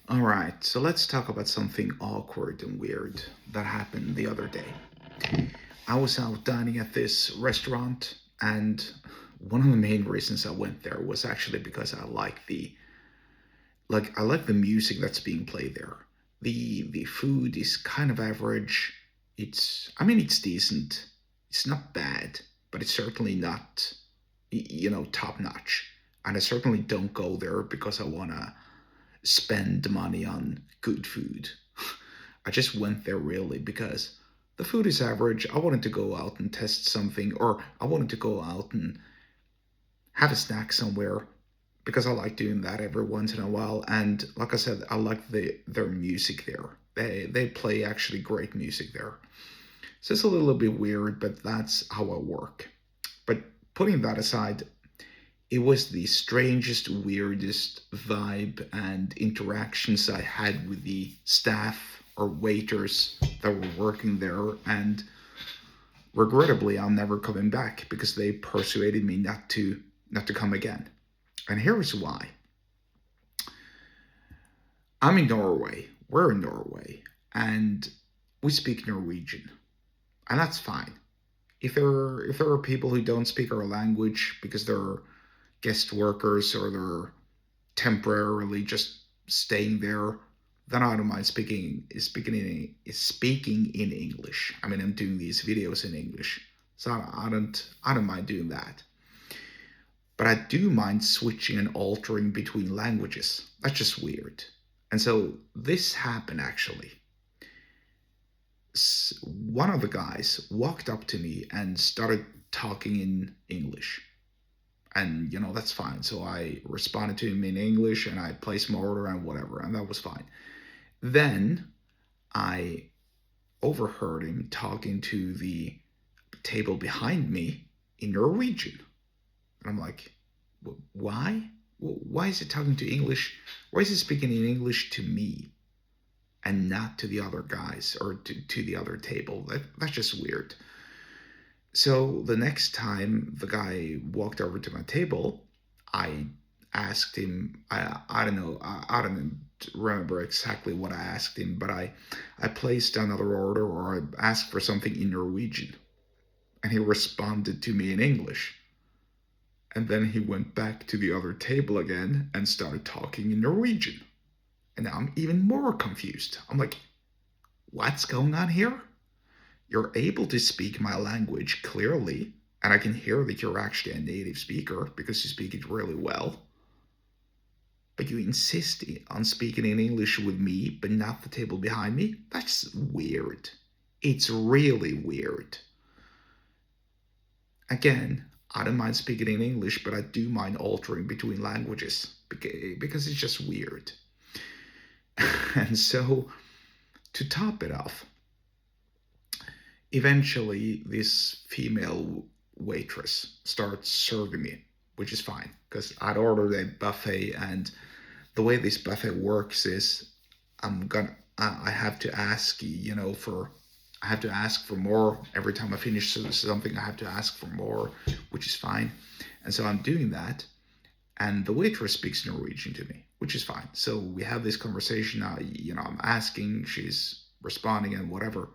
All right, so let's talk about something awkward and weird that happened the other day. I was out dining at this restaurant, and one of the main reasons I went there was actually because I like the music that's being played there. The food is kind of average. It's decent. It's not bad, but it's certainly not top notch. And I certainly don't go there because I want to spend money on good food. I just went there really because the food is average. I wanted to go out and test something, or I wanted to go out and have a snack somewhere because I like doing that every once in a while. And like I said, I like their music there. They play actually great music there. So it's a little bit weird, but that's how I work. But putting that aside, it was the strangest, weirdest vibe and interactions I had with the staff or waiters that were working there. And regrettably, I'm never coming back because they persuaded me not to come again. And here's why. I'm in Norway. We're in Norway, and we speak Norwegian, and that's fine. If there are people who don't speak our language because they're guest workers or they're temporarily just staying there, then I don't mind speaking in English. I mean, I'm doing these videos in English, so I don't mind doing that. But I do mind switching and altering between languages. That's just weird. And so this happened actually. One of the guys walked up to me and started talking in English. And that's fine. So I responded to him in English and I placed my order and whatever, and that was fine. Then I overheard him talking to the table behind me in Norwegian. And I'm like, why? Why is he talking to English? Why is he speaking in English to me and not to the other guys or to the other table? That's just weird. So the next time the guy walked over to my table, I asked him. I don't know. I don't remember exactly what I asked him, but I placed another order or I asked for something in Norwegian, and he responded to me in English. And then he went back to the other table again and started talking in Norwegian. And now I'm even more confused. I'm like, what's going on here? You're able to speak my language clearly, and I can hear that you're actually a native speaker because you speak it really well. But you insist on speaking in English with me, but not the table behind me? That's weird. It's really weird. Again, I don't mind speaking in English, but I do mind altering between languages because it's just weird. And so, to top it off, eventually this female waitress starts serving me, which is fine because I'd ordered a buffet, and the way this buffet works is I have to ask for I have to ask for more every time I finish something. I have to ask for more, which is fine, and so I'm doing that, and the waitress speaks Norwegian to me, which is fine. So we have this conversation. I'm asking, she's responding, and whatever,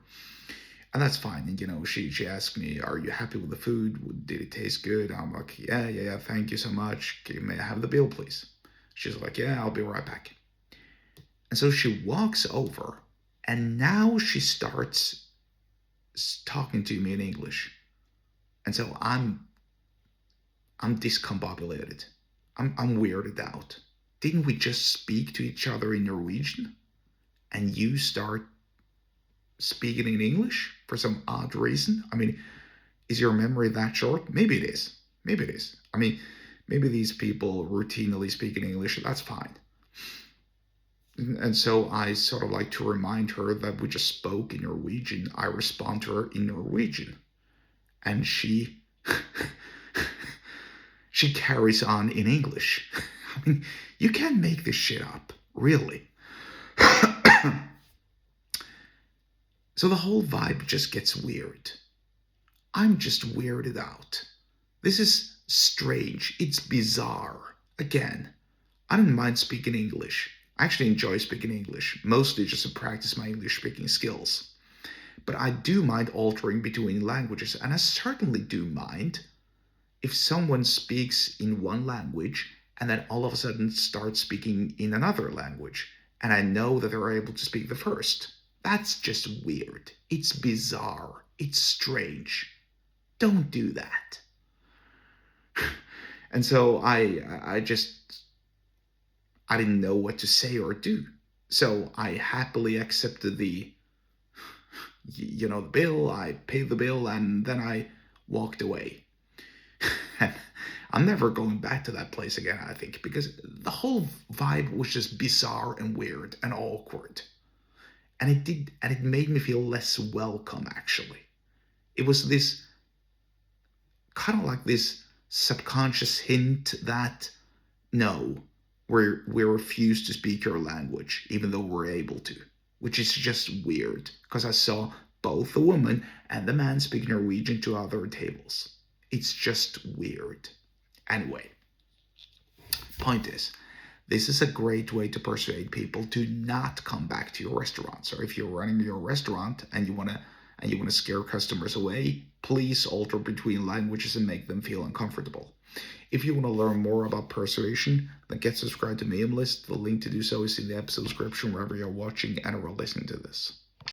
and that's fine. And she asked me, "Are you happy with the food? Did it taste good?" I'm like, "Yeah, yeah, yeah. Thank you so much. May I have the bill, please?" She's like, "Yeah, I'll be right back." And so she walks over, and now she starts talking to me in English, and so I'm discombobulated. I'm weirded out. Didn't we just speak to each other in Norwegian, and you start speaking in English for some odd reason? I mean, is your memory that short? Maybe it is. Maybe it is. I mean, maybe these people routinely speak in English. That's fine. And so I sort of like to remind her that we just spoke in Norwegian. I respond to her in Norwegian. And she carries on in English. I mean, you can't make this shit up, really. So the whole vibe just gets weird. I'm just weirded out. This is strange. It's bizarre. Again, I don't mind speaking English. I actually enjoy speaking English, mostly just to practice my English speaking skills. But I do mind altering between languages, and I certainly do mind if someone speaks in one language and then all of a sudden starts speaking in another language, and I know that they're able to speak the first. That's just weird. It's bizarre. It's strange. Don't do that. And so I didn't know what to say or do. So I happily accepted the bill. I paid the bill, and then I walked away. And I'm never going back to that place again, I think, because the whole vibe was just bizarre and weird and awkward. And it made me feel less welcome, actually. It was this kind of like this subconscious hint that no, we refuse to speak your language, even though we're able to, which is just weird because I saw both the woman and the man speak Norwegian to other tables. It's just weird. Anyway, point is, this is a great way to persuade people to not come back to your restaurant. So if you're running your restaurant and you want to scare customers away, please alter between languages and make them feel uncomfortable. If you want to learn more about persuasion, then get subscribed to Mailing List. The link to do so is in the episode description wherever you're watching and or listening to this.